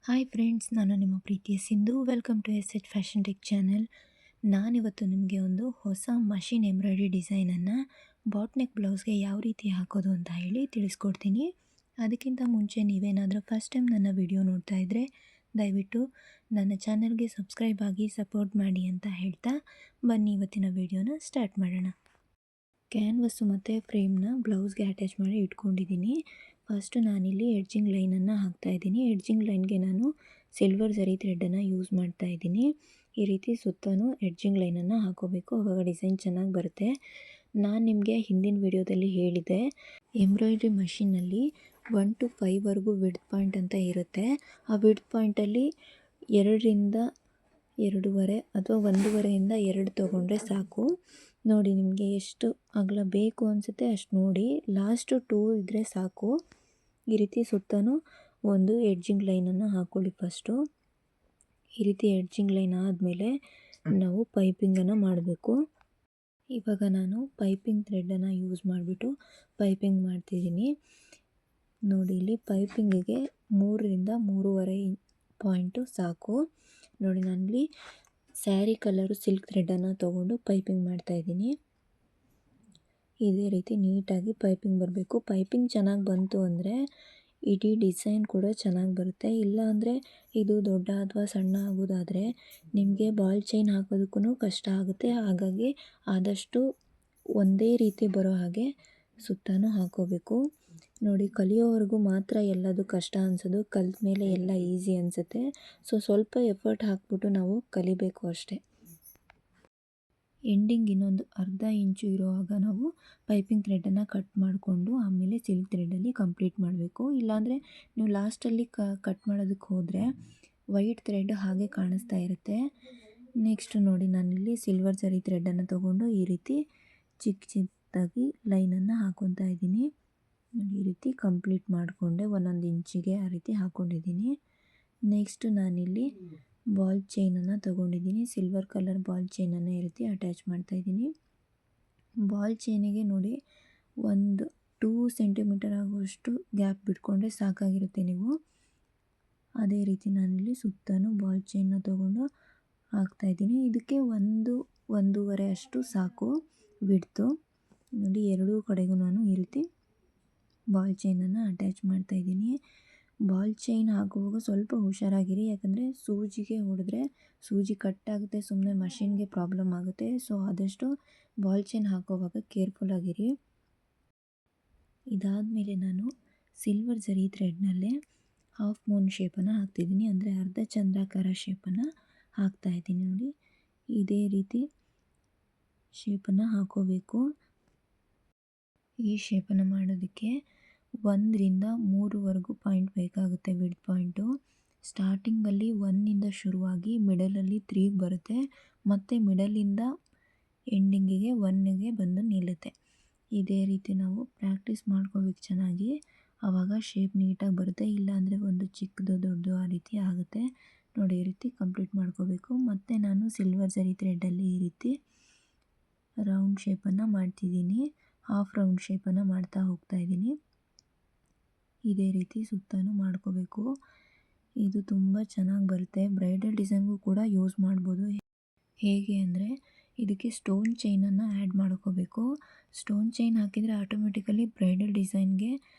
Hi friends, ನಾನು ನಿಮ್ಮ ಪ್ರೀತಿಯ Sindhu. Welcome to S H fashion tech channel. ನಾನಿವತ್ತು ನಿಮಗೆ ಒಂದು ಹೊಸ ಮಷಿನ್ ಎಂಬ್ರಾಯ್ಡ್ರಿ ಡಿಸೈನನ್ನು ಬಾಟ್ನೆಕ್ ಬ್ಲೌಸ್ಗೆ ಯಾವ ರೀತಿ ಹಾಕೋದು ಅಂತ ಹೇಳಿ ತಿಳಿಸ್ಕೊಡ್ತೀನಿ. ಅದಕ್ಕಿಂತ ಮುಂಚೆ ನೀವೇನಾದರೂ ಫಸ್ಟ್ ಟೈಮ್ ನನ್ನ ವಿಡಿಯೋ ನೋಡ್ತಾ ಇದ್ದರೆ ದಯವಿಟ್ಟು ನನ್ನ ಚಾನಲ್ಗೆ ಸಬ್ಸ್ಕ್ರೈಬ್ ಆಗಿ ಸಪೋರ್ಟ್ ಮಾಡಿ ಅಂತ ಹೇಳ್ತಾ ಬನ್ನಿ ಇವತ್ತಿನ ವಿಡಿಯೋನ ಸ್ಟಾರ್ಟ್ ಮಾಡೋಣ. ಕ್ಯಾನ್ವಸ್ಸು ಮತ್ತು ಫ್ರೇಮ್ನ ಬ್ಲೌಸ್ಗೆ ಅಟ್ಯಾಚ್ ಮಾಡಿ ಇಟ್ಕೊಂಡಿದ್ದೀನಿ. ಫಸ್ಟು ನಾನಿಲ್ಲಿ ಎಡ್ಜಿಂಗ್ ಲೈನನ್ನು ಹಾಕ್ತಾಯಿದ್ದೀನಿ. ಎಡ್ಜಿಂಗ್ ಲೈನ್ಗೆ ನಾನು ಸಿಲ್ವರ್ ಝರಿ ಥ್ರೆಡನ್ನು ಯೂಸ್ ಮಾಡ್ತಾಯಿದ್ದೀನಿ. ಈ ರೀತಿ ಸುತ್ತಲೂ ಎಡ್ಜಿಂಗ್ ಲೈನನ್ನು ಹಾಕೋಬೇಕು, ಆವಾಗ ಡಿಸೈನ್ ಚೆನ್ನಾಗಿ ಬರುತ್ತೆ. ನಾನು ನಿಮಗೆ ಹಿಂದಿನ ವಿಡಿಯೋದಲ್ಲಿ ಹೇಳಿದೆ, ಎಂಬ್ರಾಯ್ಡ್ರಿ ಮಷಿನಲ್ಲಿ 1 to 5ವರೆಗೂ ವಿಡ್ತ್ ಪಾಯಿಂಟ್ ಅಂತ ಇರುತ್ತೆ. ಆ ವಿಡ್ತ್ ಪಾಯಿಂಟಲ್ಲಿ 2ರಿಂದ 2.5 ಅಥವಾ 1.5ಇಂದ 2 ತೊಗೊಂಡ್ರೆ ಸಾಕು. ನೋಡಿ, ನಿಮಗೆ ಎಷ್ಟು ಅಗಲ ಬೇಕು ಅನಿಸುತ್ತೆ ಅಷ್ಟು ನೋಡಿ. ಲಾಸ್ಟು 2 ಇದ್ದರೆ ಸಾಕು. ಈ ರೀತಿ ಸುತ್ತಲೂ ಒಂದು ಎಡ್ಜಿಂಗ್ ಲೈನನ್ನು ಹಾಕ್ಕೊಳ್ಳಿ ಫಸ್ಟು. ಈ ರೀತಿ ಎಡ್ಜಿಂಗ್ ಲೈನ್ ಆದಮೇಲೆ ನಾವು ಪೈಪಿಂಗನ್ನು ಮಾಡಬೇಕು. ಇವಾಗ ನಾನು ಪೈಪಿಂಗ್ ಥ್ರೆಡನ್ನು ಯೂಸ್ ಮಾಡಿಬಿಟ್ಟು ಪೈಪಿಂಗ್ ಮಾಡ್ತಿದ್ದೀನಿ. ನೋಡಿ, ಇಲ್ಲಿ ಪೈಪಿಂಗಿಗೆ 3ರಿಂದ 3.5 ಪಾಯಿಂಟು ಸಾಕು. ನೋಡಿ, ನಾನಿಲ್ಲಿ ಸ್ಯಾರಿ ಕಲರು ಸಿಲ್ಕ್ ಥ್ರೆಡನ್ನು ತೊಗೊಂಡು ಪೈಪಿಂಗ್ ಮಾಡ್ತಾಯಿದ್ದೀನಿ. ಇದೇ ರೀತಿ ನೀಟಾಗಿ ಪೈಪಿಂಗ್ ಬರಬೇಕು. ಪೈಪಿಂಗ್ ಚೆನ್ನಾಗಿ ಬಂತು ಅಂದರೆ ಇಡೀ ಡಿಸೈನ್ ಕೂಡ ಚೆನ್ನಾಗಿ ಬರುತ್ತೆ. ಇಲ್ಲ ಅಂದರೆ ಇದು ದೊಡ್ಡ ಅಥವಾ ಸಣ್ಣ ಆಗೋದಾದರೆ ನಿಮಗೆ ಬಾಲ್ ಚೈನ್ ಹಾಕೋದಕ್ಕೂ ಕಷ್ಟ ಆಗುತ್ತೆ. ಹಾಗಾಗಿ ಆದಷ್ಟು ಒಂದೇ ರೀತಿ ಬರೋ ಹಾಗೆ ಸುತ್ತಲೂ ಹಾಕೋಬೇಕು. ನೋಡಿ, ಕಲಿಯೋವರೆಗೂ ಮಾತ್ರ ಎಲ್ಲದು ಕಷ್ಟ ಅನಿಸೋದು, ಕಲಿತ ಮೇಲೆ ಎಲ್ಲ ಈಸಿ ಅನಿಸುತ್ತೆ. ಸ್ವಲ್ಪ ಎಫರ್ಟ್ ಹಾಕ್ಬಿಟ್ಟು ನಾವು ಕಲಿಬೇಕು ಅಷ್ಟೇ. ಎಂಡಿಂಗ್ ಇನ್ನೊಂದು ಅರ್ಧ ಇಂಚು ಇರೋವಾಗ ನಾವು ಪೈಪಿಂಗ್ ಥ್ರೆಡನ್ನು ಕಟ್ ಮಾಡಿಕೊಂಡು ಆಮೇಲೆ ಸಿಲ್ಕ್ ಥ್ರೆಡಲ್ಲಿ ಕಂಪ್ಲೀಟ್ ಮಾಡಬೇಕು. ಇಲ್ಲಾಂದರೆ ನೀವು ಲಾಸ್ಟಲ್ಲಿ ಕಟ್ ಮಾಡೋದಕ್ಕೆ ಹೋದರೆ ವೈಟ್ ಥ್ರೆಡ್ ಹಾಗೆ ಕಾಣಿಸ್ತಾ ಇರುತ್ತೆ. ನೆಕ್ಸ್ಟ್ ನೋಡಿ, ನಾನಿಲ್ಲಿ ಸಿಲ್ವರ್ ಝರಿ ಥ್ರೆಡನ್ನು ತೊಗೊಂಡು ಈ ರೀತಿ ಚಿಕ್ಕ ಚಿಕ್ಕದಾಗಿ ಲೈನನ್ನು ಹಾಕ್ಕೊತಾ ಇದ್ದೀನಿ. ಈ ರೀತಿ ಕಂಪ್ಲೀಟ್ ಮಾಡಿಕೊಂಡೆ, 1 ಇಂಚಿಗೆ ಆ ರೀತಿ ಹಾಕ್ಕೊಂಡಿದ್ದೀನಿ. ನೆಕ್ಸ್ಟ್ ನಾನಿಲ್ಲಿ ಬಾಲ್ ಚೈನನ್ನು ತೊಗೊಂಡಿದ್ದೀನಿ. ಸಿಲ್ವರ್ ಕಲರ್ ಬಾಲ್ ಚೈನನ್ನು ಈ ರೀತಿ ಅಟ್ಯಾಚ್ ಮಾಡ್ತಾಯಿದ್ದೀನಿ. ಬಾಲ್ ಚೈನಿಗೆ ನೋಡಿ, ಒಂದು 2 ಸೆಂಟಿಮೀಟರ್ ಆಗುವಷ್ಟು ಗ್ಯಾಪ್ ಬಿಟ್ಕೊಂಡ್ರೆ ಸಾಕಾಗಿರುತ್ತೆ. ನೀವು ಅದೇ ರೀತಿ ನಾನಿಲ್ಲಿ ಸುತ್ತಲೂ ಬಾಲ್ ಚೈನ್ನ ತೊಗೊಂಡು ಹಾಕ್ತಾಯಿದ್ದೀನಿ. ಇದಕ್ಕೆ 1.5 ಅಷ್ಟು ಸಾಕು ಬಿಡ್ತು. ನೋಡಿ, ಎರಡೂ ಕಡೆಗೂ ನಾನು ಈ ರೀತಿ ಬಾಲ್ ಚೈನನ್ನು ಅಟ್ಯಾಚ್ ಮಾಡ್ತಾಯಿದ್ದೀನಿ. ಬಾಲ್ ಚೈನ್ ಹಾಕುವಾಗ ಸ್ವಲ್ಪ ಹುಷಾರಾಗಿರಿ, ಯಾಕಂದರೆ ಸೂಜಿಗೆ ಹೊಡೆದ್ರೆ ಸೂಜಿ ಕಟ್ಟಾಗುತ್ತೆ, ಸುಮ್ಮನೆ ಮಷಿನ್ಗೆ ಪ್ರಾಬ್ಲಮ್ ಆಗುತ್ತೆ. ಆದಷ್ಟು ಬಾಲ್ ಚೈನ್ ಹಾಕೋವಾಗ ಕೇರ್ಫುಲ್ಲಾಗಿರಿ. ಇದಾದಮೇಲೆ ನಾನು ಸಿಲ್ವರ್ ಝರಿ ಥ್ರೆಡ್ನಲ್ಲೇ ಹಾಫ್ ಮೂನ್ ಶೇಪನ್ನು ಹಾಕ್ತಿದ್ದೀನಿ, ಅಂದರೆ ಅರ್ಧ ಚಂದ್ರಾಕಾರ ಶೇಪನ್ನು ಹಾಕ್ತಾಯಿದ್ದೀನಿ. ನೋಡಿ, ಇದೇ ರೀತಿ ಶೇಪನ್ನು ಹಾಕೋಬೇಕು. ಈ ಶೇಪನ್ನು ಮಾಡೋದಕ್ಕೆ 1ರಿಂದ 3ವರೆಗೂ ಪಾಯಿಂಟ್ ಬೇಕಾಗುತ್ತೆ, ವಿಡ್ತ್ ಪಾಯಿಂಟು. ಸ್ಟಾರ್ಟಿಂಗಲ್ಲಿ 1ಇಂದ ಶುರುವಾಗಿ ಮಿಡಲಲ್ಲಿ 3ಗೆ ಬರುತ್ತೆ, ಮತ್ತು ಮಿಡಲಿಂದ ಎಂಡಿಂಗಿಗೆ 1ಗೆ ಬಂದು ನಿಲ್ಲುತ್ತೆ. ಇದೇ ರೀತಿ ನಾವು ಪ್ರಾಕ್ಟೀಸ್ ಮಾಡ್ಕೋಬೇಕು ಚೆನ್ನಾಗಿ, ಆವಾಗ ಶೇಪ್ ನೀಟಾಗಿ ಬರುತ್ತೆ. ಇಲ್ಲಾಂದರೆ ಒಂದು ಚಿಕ್ಕದು ದೊಡ್ಡದು ಆ ರೀತಿ ಆಗುತ್ತೆ. ನೋಡಿ, ಈ ರೀತಿ ಕಂಪ್ಲೀಟ್ ಮಾಡ್ಕೋಬೇಕು. ಮತ್ತು ನಾನು ಸಿಲ್ವರ್ ಝರಿ ಥ್ರೆಡಲ್ಲಿ ಈ ರೀತಿ ರೌಂಡ್ ಶೇಪನ್ನು ಮಾಡ್ತಿದ್ದೀನಿ, ಹಾಫ್ ರೌಂಡ್ ಶೇಪನ್ನು ಮಾಡ್ತಾ ಹೋಗ್ತಾಯಿದ್ದೀನಿ. ಇದೇ ರೀತಿ ಸುತ್ತಲೂ ಮಾಡ್ಕೋಬೇಕು. ಇದು ತುಂಬ ಚೆನ್ನಾಗಿ ಬರುತ್ತೆ. ಬ್ರೈಡಲ್ ಡಿಸೈನ್ಗೂ ಕೂಡ ಯೂಸ್ ಮಾಡ್ಬೋದು. ಹೇಗೆ ಅಂದರೆ, ಇದಕ್ಕೆ ಸ್ಟೋನ್ ಚೈನನ್ನು ಆ್ಯಡ್ ಮಾಡ್ಕೋಬೇಕು. ಸ್ಟೋನ್ ಚೈನ್ ಹಾಕಿದರೆ ಆಟೋಮೆಟಿಕಲಿ ಬ್ರೈಡಲ್ ಡಿಸೈನ್ಗೆ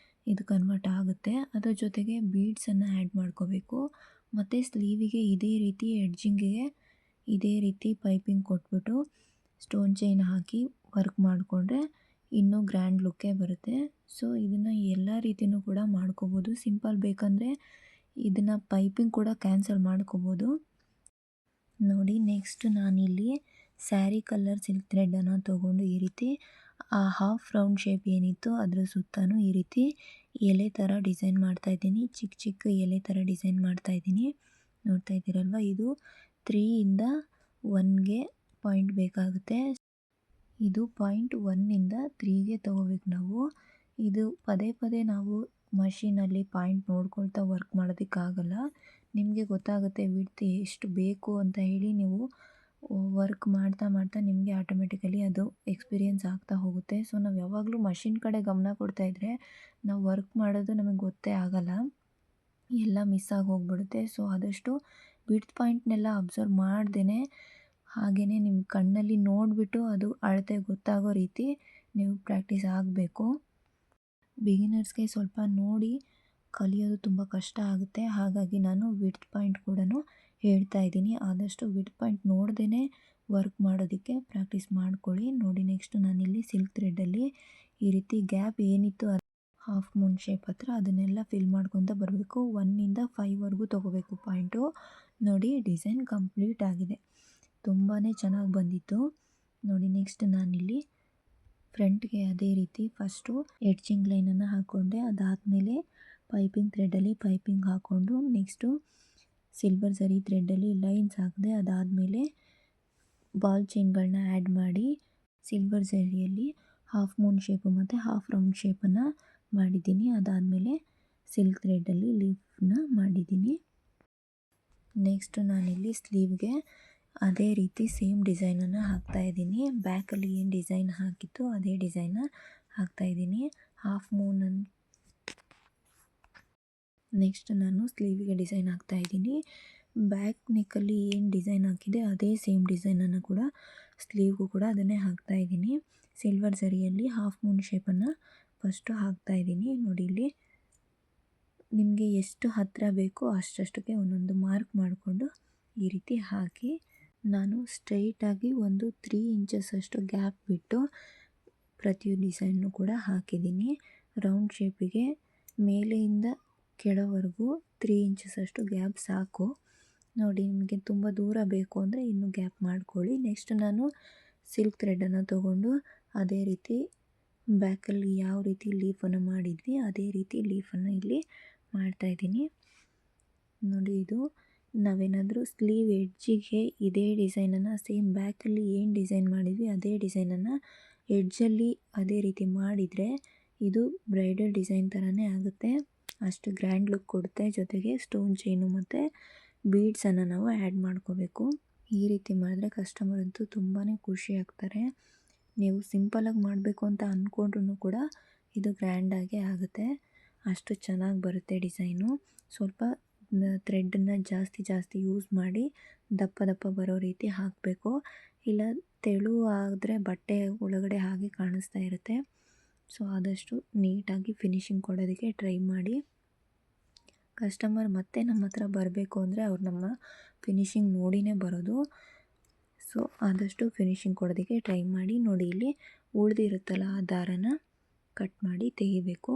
ಇದು ಕನ್ವರ್ಟ್ ಆಗುತ್ತೆ. ಅದರ ಜೊತೆಗೆ ಬೀಡ್ಸನ್ನು ಆ್ಯಡ್ ಮಾಡ್ಕೋಬೇಕು. ಮತ್ತು ಸ್ಲೀವಿಗೆ ಇದೇ ರೀತಿ ಎಡ್ಜಿಂಗಿಗೆ ಇದೇ ರೀತಿ ಪೈಪಿಂಗ್ ಕೊಟ್ಬಿಟ್ಟು ಸ್ಟೋನ್ ಚೈನ್ ಹಾಕಿ ವರ್ಕ್ ಮಾಡಿಕೊಂಡ್ರೆ ಇನ್ನೂ ಗ್ರ್ಯಾಂಡ್ ಲುಕ್ಕೇ ಬರುತ್ತೆ. ಇದನ್ನು ಎಲ್ಲ ರೀತಿಯೂ ಕೂಡ ಮಾಡ್ಕೋಬೋದು. ಸಿಂಪಲ್ ಬೇಕಂದರೆ ಇದನ್ನು ಪೈಪಿಂಗ್ ಕೂಡ ಕ್ಯಾನ್ಸಲ್ ಮಾಡ್ಕೋಬೋದು. ನೋಡಿ, ನೆಕ್ಸ್ಟ್ ನಾನಿಲ್ಲಿ ಸ್ಯಾರಿ ಕಲರ್ ಸಿಲ್ಕ್ ಥ್ರೆಡನ್ನು ತೊಗೊಂಡು ಈ ರೀತಿ ಆ ಹಾಫ್ ರೌಂಡ್ ಶೇಪ್ ಏನಿತ್ತು ಅದರ ಸುತ್ತಲೂ ಈ ರೀತಿ ಎಲೆ ಥರ ಡಿಸೈನ್ ಮಾಡ್ತಾಯಿದ್ದೀನಿ. ಚಿಕ್ಕ ಚಿಕ್ಕ ಎಲೆ ಥರ ಡಿಸೈನ್ ಮಾಡ್ತಾಯಿದ್ದೀನಿ. ನೋಡ್ತಾ ಇದ್ದೀರಲ್ವ, ಇದು 3ಇಂದ 1ಗೆ ಪಾಯಿಂಟ್ ಬೇಕಾಗುತ್ತೆ. ಇದು ಪಾಯಿಂಟ್ 1ಇಂದ 3ಗೆ ತೊಗೋಬೇಕು ನಾವು. ಇದು ಪದೇ ಪದೇ ನಾವು ಮಷೀನಲ್ಲಿ ಪಾಯಿಂಟ್ ನೋಡ್ಕೊಳ್ತಾ ವರ್ಕ್ ಮಾಡೋದಕ್ಕಾಗಲ್ಲ. ನಿಮಗೆ ಗೊತ್ತಾಗುತ್ತೆ ವಿಡ್ತ್ ಎಷ್ಟು ಬೇಕು ಅಂತ ಹೇಳಿ. ನೀವು ವರ್ಕ್ ಮಾಡ್ತಾ ಮಾಡ್ತಾ ನಿಮಗೆ ಆಟೋಮೆಟಿಕಲಿ ಅದು ಎಕ್ಸ್ಪೀರಿಯೆನ್ಸ್ ಆಗ್ತಾ ಹೋಗುತ್ತೆ. ನಾವು ಯಾವಾಗಲೂ ಮಷಿನ್ ಕಡೆ ಗಮನ ಕೊಡ್ತಾಯಿದ್ರೆ ನಾವು ವರ್ಕ್ ಮಾಡೋದು ನಮಗೆ ಗೊತ್ತೇ ಆಗಲ್ಲ. ಎಲ್ಲ ಮಿಸ್ ಆಗಿ ಹೋಗ್ಬಿಡುತ್ತೆ. ಸೊ ಆದಷ್ಟು ವಿಡ್ತ್ ಪಾಯಿಂಟ್ನೆಲ್ಲ ಅಬ್ಸರ್ವ್ ಮಾಡ್ದೇ ಹಾಗೇ ನಿಮ್ಮ ಕಣ್ಣಲ್ಲಿ ನೋಡಿಬಿಟ್ಟು ಅದು ಅಳತೆ ಗೊತ್ತಾಗೋ ರೀತಿ ನೀವು ಪ್ರಾಕ್ಟೀಸ್ ಆಗಬೇಕು. ಬಿಗಿನರ್ಸ್ಗೆ ಸ್ವಲ್ಪ ನೋಡಿ ಕಲಿಯೋದು ತುಂಬ ಕಷ್ಟ ಆಗುತ್ತೆ. ಹಾಗಾಗಿ ನಾನು ವಿಡ್ತ್ ಪಾಯಿಂಟ್ ಕೂಡ ಹೇಳ್ತಾ ಇದ್ದೀನಿ. ಆದಷ್ಟು ವಿಡ್ತ್ ಪಾಯಿಂಟ್ ನೋಡ್ದೇ ವರ್ಕ್ ಮಾಡೋದಕ್ಕೆ ಪ್ರಾಕ್ಟೀಸ್ ಮಾಡ್ಕೊಳ್ಳಿ. ನೋಡಿ ನೆಕ್ಸ್ಟ್ ನಾನಿಲ್ಲಿ ಸಿಲ್ಕ್ ಥ್ರೆಡ್ಡಲ್ಲಿ ಈ ರೀತಿ ಗ್ಯಾಪ್ ಏನಿತ್ತು ಹಾಫ್ ಮೂನ್ ಶೇಪ್ ಹತ್ರ ಅದನ್ನೆಲ್ಲ ಫಿಲ್ ಮಾಡ್ಕೊತ ಬರಬೇಕು. 1ಇಂದ 5ವರೆಗೂ ತೊಗೋಬೇಕು ಪಾಯಿಂಟು. ನೋಡಿ ಡಿಸೈನ್ ಕಂಪ್ಲೀಟ್ ಆಗಿದೆ, ತುಂಬಾ ಚೆನ್ನಾಗಿ ಬಂದಿತ್ತು. ನೋಡಿ ನೆಕ್ಸ್ಟ್ ನಾನಿಲ್ಲಿ ಫ್ರಂಟ್ಗೆ ಅದೇ ರೀತಿ ಫಸ್ಟು ಎಡ್ಜಿಂಗ್ ಲೈನನ್ನು ಹಾಕ್ಕೊಂಡೆ. ಅದಾದಮೇಲೆ ಪೈಪಿಂಗ್ ಥ್ರೆಡ್ಡಲ್ಲಿ ಪೈಪಿಂಗ್ ಹಾಕ್ಕೊಂಡು ನೆಕ್ಸ್ಟು ಸಿಲ್ವರ್ ಝರಿ ಥ್ರೆಡ್ಡಲ್ಲಿ ಲೈನ್ಸ್ ಹಾಕಿದೆ. ಅದಾದಮೇಲೆ ಬಾಲ್ ಚೈನ್ಗಳನ್ನ ಆ್ಯಡ್ ಮಾಡಿ ಸಿಲ್ವರ್ ಝರಿಯಲ್ಲಿ ಹಾಫ್ ಮೂನ್ ಶೇಪು ಮತ್ತು ಹಾಫ್ ರೌಂಡ್ ಶೇಪನ್ನು ಮಾಡಿದ್ದೀನಿ. ಅದಾದಮೇಲೆ ಸಿಲ್ಕ್ ಥ್ರೆಡ್ಡಲ್ಲಿ ಲೀಫ್ನ ಮಾಡಿದ್ದೀನಿ. ನೆಕ್ಸ್ಟ್ ನಾನಿಲ್ಲಿ ಸ್ಲೀವ್ಗೆ ಅದೇ ರೀತಿ ಸೇಮ್ ಡಿಸೈನನ್ನು ಹಾಕ್ತಾಯಿದ್ದೀನಿ. ಬ್ಯಾಕಲ್ಲಿ ಏನು ಡಿಸೈನ್ ಹಾಕಿತ್ತು ಅದೇ ಡಿಸೈನ್ನ ಹಾಕ್ತಾಯಿದ್ದೀನಿ. ಹಾಫ್ ಮೂನನ್ನು ನೆಕ್ಸ್ಟ್ ನಾನು ಸ್ಲೀವಿಗೆ ಡಿಸೈನ್ ಹಾಕ್ತಾಯಿದ್ದೀನಿ. ಬ್ಯಾಕ್ ನೆಕ್ಕಲ್ಲಿ ಏನು ಡಿಸೈನ್ ಹಾಕಿದೆ ಅದೇ ಸೇಮ್ ಡಿಸೈನನ್ನು ಕೂಡ ಸ್ಲೀವ್ಗೂ ಕೂಡ ಅದನ್ನೇ ಹಾಕ್ತಾಯಿದ್ದೀನಿ. ಸಿಲ್ವರ್ ಝರಿಯಲ್ಲಿ ಹಾಫ್ ಮೂನ್ ಶೇಪನ್ನು ಫಸ್ಟು ಹಾಕ್ತಾಯಿದ್ದೀನಿ. ನೋಡಿ ಇಲ್ಲಿ ನಿಮಗೆ ಎಷ್ಟು ಹತ್ತಿರ ಬೇಕೋ ಅಷ್ಟಕ್ಕೆ ಒಂದೊಂದು ಮಾರ್ಕ್ ಮಾಡಿಕೊಂಡು ಈ ರೀತಿ ಹಾಕಿ ನಾನು ಸ್ಟ್ರೈಟಾಗಿ ಒಂದು 3 ಇಂಚಸ್ಸಷ್ಟು ಗ್ಯಾಪ್ ಬಿಟ್ಟು ಪ್ರತಿ ಡಿಸೈನ್ನು ಕೂಡ ಹಾಕಿದ್ದೀನಿ. ರೌಂಡ್ ಶೇಪಿಗೆ ಮೇಲೆಯಿಂದ ಕೆಳವರೆಗೂ 3 ಇಂಚಸ್ಸಷ್ಟು ಗ್ಯಾಪ್ ಸಾಕು. ನೋಡಿ ನಿಮಗೆ ತುಂಬ ದೂರ ಬೇಕು ಅಂದರೆ ಇನ್ನೂ ಗ್ಯಾಪ್ ಮಾಡ್ಕೊಳ್ಳಿ. ನೆಕ್ಸ್ಟ್ ನಾನು ಸಿಲ್ಕ್ ಥ್ರೆಡನ್ನು ತೊಗೊಂಡು ಅದೇ ರೀತಿ ಬ್ಯಾಕಲ್ಲಿ ಯಾವ ರೀತಿ ಲೀಫನ್ನು ಮಾಡಿದ್ವಿ ಅದೇ ರೀತಿ ಲೀಫನ್ನು ಇಲ್ಲಿ ಮಾಡ್ತಾಯಿದ್ದೀನಿ. ನೋಡಿ ಇದು ನಾವೇನಾದರೂ ಸ್ಲೀವ್ ಎಡ್ಜಿಗೆ ಇದೇ ಡಿಸೈನನ್ನು ಸೇಮ್ ಬ್ಯಾಕಲ್ಲಿ ಏನು ಡಿಸೈನ್ ಮಾಡಿದ್ವಿ ಅದೇ ಡಿಸೈನನ್ನು ಎಡ್ಜಲ್ಲಿ ಅದೇ ರೀತಿ ಮಾಡಿದರೆ ಇದು ಬ್ರೈಡಲ್ ಡಿಸೈನ್ ಥರನೇ ಆಗುತ್ತೆ. ಅಷ್ಟು ಗ್ರ್ಯಾಂಡ್ ಲುಕ್ ಕೊಡುತ್ತೆ. ಜೊತೆಗೆ ಸ್ಟೋನ್ ಚೈನು ಮತ್ತು ಬೀಡ್ಸನ್ನು ನಾವು ಆ್ಯಡ್ ಮಾಡ್ಕೋಬೇಕು. ಈ ರೀತಿ ಮಾಡಿದ್ರೆ ಕಸ್ಟಮರ್ ಅಂತೂ ತುಂಬಾ ಖುಷಿ ಆಗ್ತಾರೆ. ನೀವು ಸಿಂಪಲಾಗಿ ಮಾಡಬೇಕು ಅಂತ ಅಂದ್ಕೊಂಡ್ರೂ ಕೂಡ ಇದು ಗ್ರ್ಯಾಂಡಾಗೇ ಆಗುತ್ತೆ. ಅಷ್ಟು ಚೆನ್ನಾಗಿ ಬರುತ್ತೆ ಡಿಸೈನು. ಸ್ವಲ್ಪ ಥ್ರೆಡ್ಡನ್ನು ಜಾಸ್ತಿ ಯೂಸ್ ಮಾಡಿ ದಪ್ಪ ಬರೋ ರೀತಿ ಹಾಕಬೇಕು. ಇಲ್ಲ ತೆಳು ಆದರೆ ಬಟ್ಟೆ ಒಳಗಡೆ ಹಾಗೆ ಕಾಣಿಸ್ತಾ ಇರುತ್ತೆ. ಸೊ ಆದಷ್ಟು ನೀಟಾಗಿ ಫಿನಿಶಿಂಗ್ ಕೊಡೋದಕ್ಕೆ ಟ್ರೈ ಮಾಡಿ. ಕಸ್ಟಮರ್ ಮತ್ತೆ ನಮ್ಮ ಹತ್ರ ಬರಬೇಕು ಅಂದರೆ ಅವ್ರು ನಮ್ಮ ಫಿನಿಶಿಂಗ್ ನೋಡಿನೇ ಬರೋದು. ಸೊ ಆದಷ್ಟು ಫಿನಿಶಿಂಗ್ ಕೊಡೋದಕ್ಕೆ ಟ್ರೈ ಮಾಡಿ. ನೋಡಿ ಇಲ್ಲಿ ಉಳಿದಿರುತ್ತಲ್ಲ ಆ ದಾರನ ಕಟ್ ಮಾಡಿ ತೆಗಿಬೇಕು.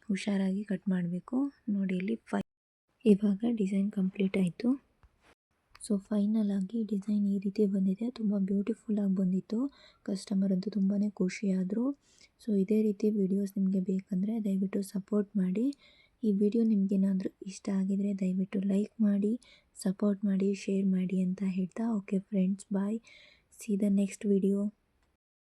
ಹುಷಾರಾಗಿ ಕಟ್ ಮಾಡಬೇಕು. ನೋಡಿ ಇಲ್ಲಿ ಇವಾಗ ಡಿಸೈನ್ ಕಂಪ್ಲೀಟ್ ಆಯಿತು. ಸೊ ಫೈನಲ್ ಆಗಿ ಡಿಸೈನ್ ಈ ರೀತಿ ಬಂದಿದೆ. ತುಂಬ ಬ್ಯೂಟಿಫುಲ್ಲಾಗಿ ಬಂದಿತ್ತು. ಕಸ್ಟಮರ್ ಅಂತೂ ತುಂಬಾ ಖುಷಿಯಾದರು. ಸೊ ಇದೇ ರೀತಿ ವಿಡಿಯೋಸ್ ನಿಮಗೆ ಬೇಕಂದರೆ ದಯವಿಟ್ಟು ಸಪೋರ್ಟ್ ಮಾಡಿ. ಈ ವಿಡಿಯೋ ನಿಮಗೇನಾದರೂ ಇಷ್ಟ ಆಗಿದರೆ ದಯವಿಟ್ಟು ಲೈಕ್ ಮಾಡಿ, ಸಪೋರ್ಟ್ ಮಾಡಿ, ಶೇರ್ ಮಾಡಿ ಅಂತ ಹೇಳ್ತಾ okay friends, bye. See the next video.